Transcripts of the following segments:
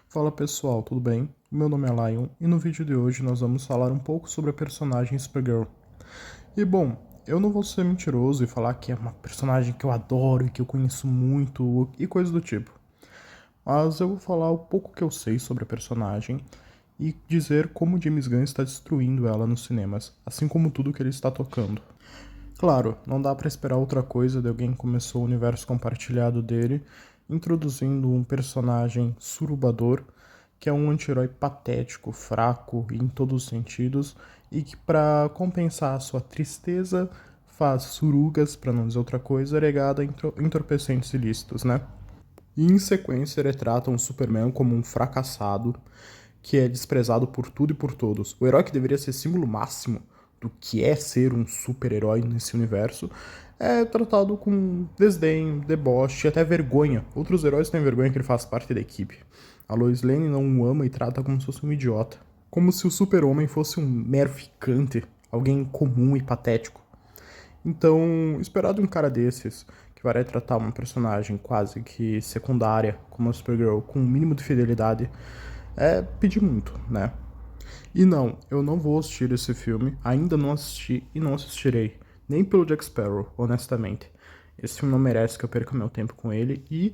Fala pessoal, tudo bem? Meu nome é Lion e no vídeo de hoje nós vamos falar um pouco sobre a personagem Supergirl. E bom, eu não vou ser mentiroso e falar que é uma personagem que eu adoro e que eu conheço muito e coisa do tipo. Mas eu vou falar o pouco que eu sei sobre a personagem e dizer como James Gunn está destruindo ela nos cinemas, assim como tudo que ele está tocando. Claro, não dá pra esperar outra coisa de alguém que começou o universo compartilhado dele, introduzindo um personagem surubador, que é um anti-herói patético, fraco em todos os sentidos, e que pra compensar a sua tristeza faz surugas, pra não dizer outra coisa, regada a entorpecentes ilícitos, né? E em sequência retratam o Superman como um fracassado, que é desprezado por tudo e por todos. O herói que deveria ser símbolo máximo do que é ser um super-herói nesse universo é tratado com desdém, deboche e até vergonha. Outros heróis têm vergonha que ele faz parte da equipe. A Lois Lane não o ama e trata como se fosse um idiota. Como se o super-homem fosse um mero ficante, alguém comum e patético. Então, esperar de um cara desses, que vai retratar uma personagem quase que secundária, como a Supergirl, com um mínimo de fidelidade, é pedir muito, né? E não, eu não vou assistir esse filme, ainda não assisti e não assistirei, nem pelo Jack Sparrow, honestamente. Esse filme não merece que eu perca meu tempo com ele e,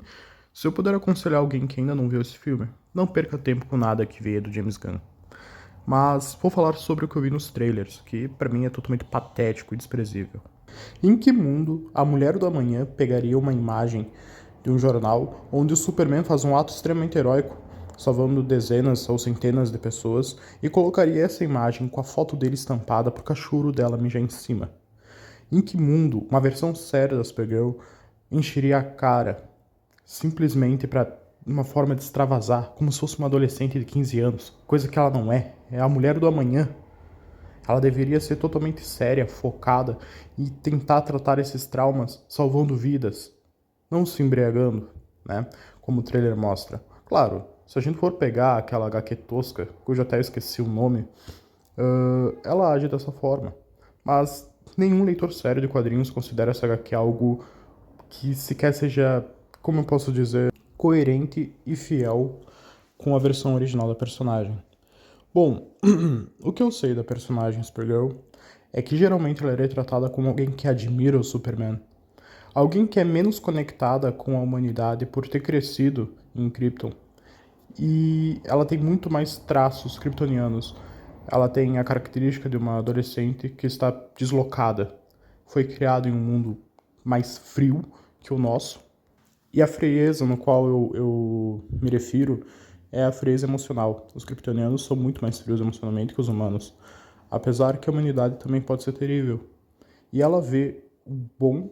se eu puder aconselhar alguém que ainda não viu esse filme, não perca tempo com nada que veio do James Gunn. Mas vou falar sobre o que eu vi nos trailers, que pra mim é totalmente patético e desprezível. Em que mundo a Mulher do Amanhã pegaria uma imagem de um jornal onde o Superman faz um ato extremamente heróico, salvando dezenas ou centenas de pessoas, e colocaria essa imagem com a foto dele estampada pro cachorro dela mijar em cima? Em que mundo uma versão séria da Supergirl encheria a cara simplesmente para uma forma de extravasar, como se fosse uma adolescente de 15 anos, coisa que ela não é, é a Mulher do Amanhã. Ela deveria ser totalmente séria, focada e tentar tratar esses traumas salvando vidas, não se embriagando, né? Como o trailer mostra. Claro, se a gente for pegar aquela HQ tosca, cujo até eu esqueci o nome, ela age dessa forma. Mas nenhum leitor sério de quadrinhos considera essa HQ algo que sequer seja, como eu posso dizer, coerente e fiel com a versão original da personagem. Bom, o que eu sei da personagem Supergirl é que geralmente ela é retratada como alguém que admira o Superman. Alguém que é menos conectada com a humanidade por ter crescido em Krypton. E ela tem muito mais traços kryptonianos. Ela tem a característica de uma adolescente que está deslocada. Foi criada em um mundo mais frio que o nosso. E a frieza no qual eu me refiro é a frieza emocional. Os kryptonianos são muito mais frios emocionalmente que os humanos. Apesar que a humanidade também pode ser terrível. E ela vê o bom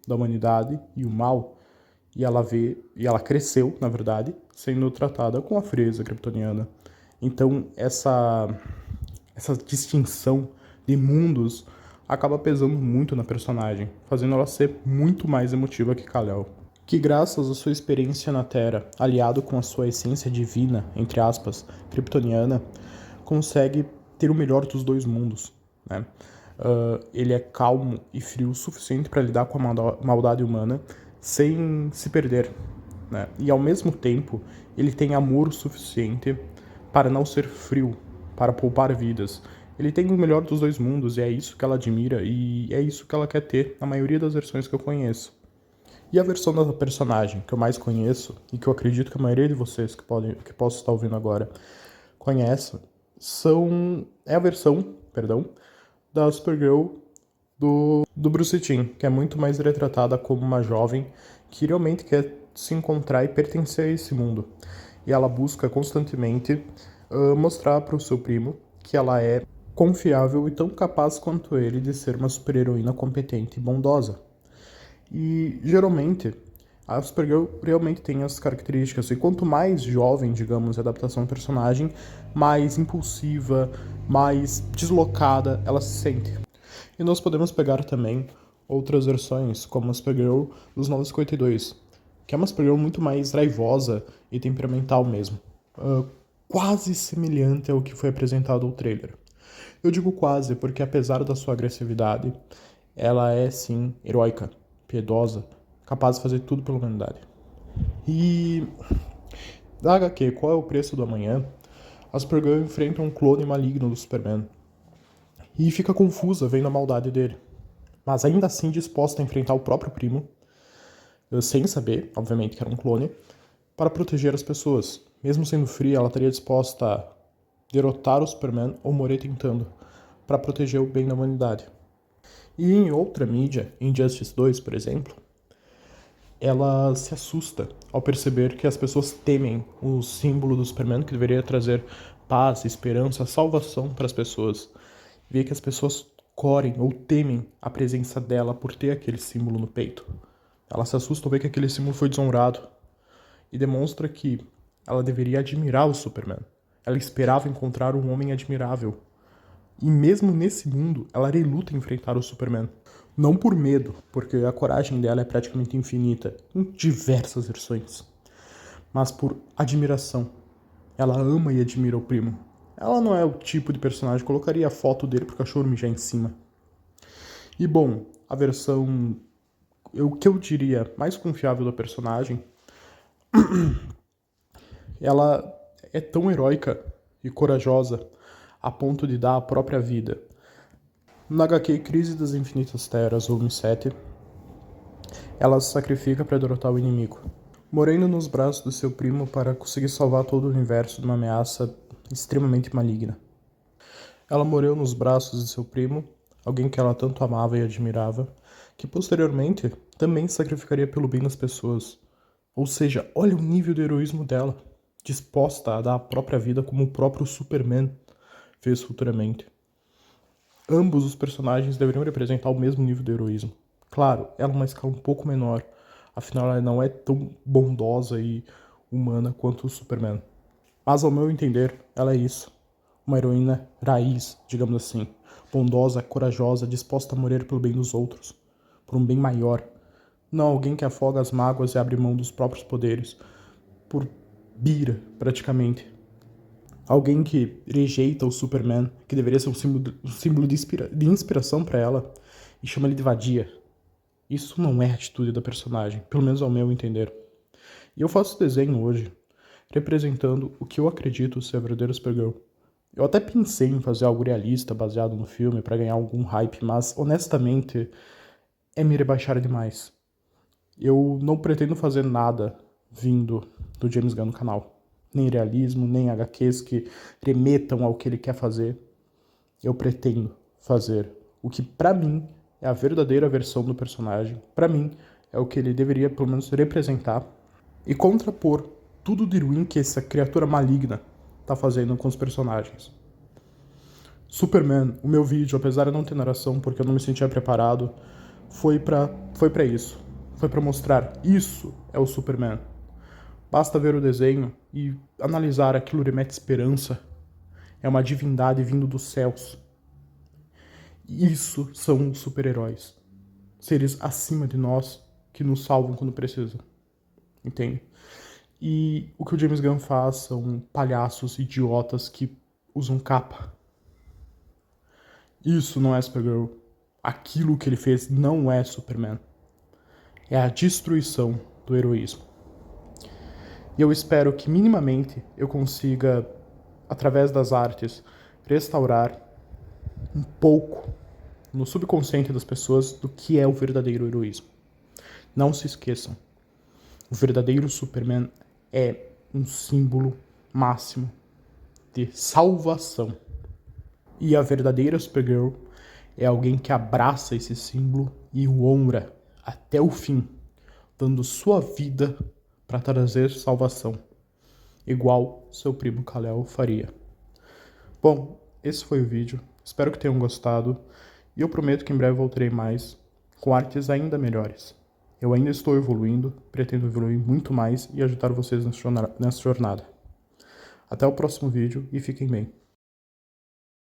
da humanidade e o mal, e ela vê, e ela cresceu, na verdade, sendo tratada com a frieza kryptoniana. Então, essa distinção de mundos acaba pesando muito na personagem, fazendo ela ser muito mais emotiva que Kal-El. Que graças à sua experiência na Terra, aliado com a sua essência divina, entre aspas, kryptoniana, consegue ter o melhor dos dois mundos, né? Ele é calmo e frio o suficiente para lidar com a maldade humana sem se perder, né? E ao mesmo tempo, ele tem amor o suficiente para não ser frio, para poupar vidas. Ele tem o melhor dos dois mundos e é isso que ela admira e é isso que ela quer ter na maioria das versões que eu conheço. E a versão da personagem que eu mais conheço e que eu acredito que a maioria de vocês que possam estar ouvindo agora conhece, é a versão, perdão, da Supergirl do Bruce Timm, que é muito mais retratada como uma jovem que realmente quer se encontrar e pertencer a esse mundo. E ela busca constantemente mostrar para o seu primo que ela é confiável e tão capaz quanto ele de ser uma super-heroína competente e bondosa. E geralmente a Supergirl realmente tem as características, e quanto mais jovem, digamos, a adaptação do personagem, mais impulsiva, mais deslocada ela se sente. E nós podemos pegar também outras versões, como a Supergirl dos 952, que é uma Supergirl muito mais raivosa e temperamental mesmo. Quase semelhante ao que foi apresentado no trailer. Eu digo quase porque, apesar da sua agressividade, ela é sim heróica, piedosa, capaz de fazer tudo pela humanidade. E Da HQ Qual é o Preço do Amanhã, a Supergirl enfrenta um clone maligno do Superman e fica confusa vendo a maldade dele, mas ainda assim disposta a enfrentar o próprio primo, sem saber, obviamente, que era um clone, para proteger as pessoas. Mesmo sendo fria, ela estaria disposta a derrotar o Superman ou morrer tentando, para proteger o bem da humanidade. E em outra mídia, em Justice 2, por exemplo, ela se assusta ao perceber que as pessoas temem o símbolo do Superman, que deveria trazer paz, esperança, salvação para as pessoas. Vê que as pessoas correm ou temem a presença dela por ter aquele símbolo no peito. Ela se assusta ao ver que aquele símbolo foi desonrado e demonstra que ela deveria admirar o Superman. Ela esperava encontrar um homem admirável. E mesmo nesse mundo, ela reluta em enfrentar o Superman. Não por medo, porque a coragem dela é praticamente infinita, em diversas versões, mas por admiração. Ela ama e admira o primo. Ela não é o tipo de personagem que colocaria a foto dele pro cachorro mijar em cima. E bom, a versão, o que eu diria mais confiável da personagem, ela é tão heróica e corajosa a ponto de dar a própria vida. Na HQ Crise das Infinitas Terras, volume 7, ela se sacrifica para derrotar o inimigo, morrendo nos braços do seu primo para conseguir salvar todo o universo de uma ameaça extremamente maligna. Ela morreu nos braços de seu primo, alguém que ela tanto amava e admirava, que posteriormente também se sacrificaria pelo bem das pessoas. Ou seja, olha o nível de heroísmo dela, disposta a dar a própria vida como o próprio Superman fez futuramente. Ambos os personagens deveriam representar o mesmo nível de heroísmo. Claro, ela é uma escala um pouco menor, afinal ela não é tão bondosa e humana quanto o Superman. Mas ao meu entender, ela é isso. Uma heroína raiz, digamos assim. Bondosa, corajosa, disposta a morrer pelo bem dos outros. Por um bem maior. Não alguém que afoga as mágoas e abre mão dos próprios poderes. Por bira, praticamente. Alguém que rejeita o Superman, que deveria ser um símbolo de inspiração para ela, e chama ele de vadia. Isso não é a atitude da personagem, pelo menos ao meu entender. E eu faço desenho hoje, representando o que eu acredito ser a verdadeira Supergirl. Eu até pensei em fazer algo realista, baseado no filme, para ganhar algum hype, mas, honestamente, é me rebaixar demais. Eu não pretendo fazer nada vindo do James Gunn no canal. Nem realismo, nem HQs que remetam ao que ele quer fazer. Eu pretendo fazer o que, pra mim, é a verdadeira versão do personagem. Pra mim, é o que ele deveria, pelo menos, representar. E contrapor tudo de ruim que essa criatura maligna tá fazendo com os personagens. Superman, o meu vídeo, apesar de não ter narração, porque eu não me sentia preparado, foi pra isso. Foi pra mostrar, isso é o Superman. Basta ver o desenho e analisar aquilo remete esperança. É uma divindade vindo dos céus. Isso são os super-heróis. Seres acima de nós que nos salvam quando precisa. Entende? E o que o James Gunn faz são palhaços idiotas que usam capa. Isso não é Supergirl. Aquilo que ele fez não é Superman. É a destruição do heroísmo. E eu espero que minimamente eu consiga, através das artes, restaurar um pouco no subconsciente das pessoas do que é o verdadeiro heroísmo. Não se esqueçam, o verdadeiro Superman é um símbolo máximo de salvação. E a verdadeira Supergirl é alguém que abraça esse símbolo e o honra até o fim, dando sua vida para trazer salvação, igual seu primo Kal-El faria. Bom, esse foi o vídeo, espero que tenham gostado, e eu prometo que em breve voltarei mais, com artes ainda melhores. Eu ainda estou evoluindo, pretendo evoluir muito mais e ajudar vocês nessa jornada. Até o próximo vídeo e fiquem bem.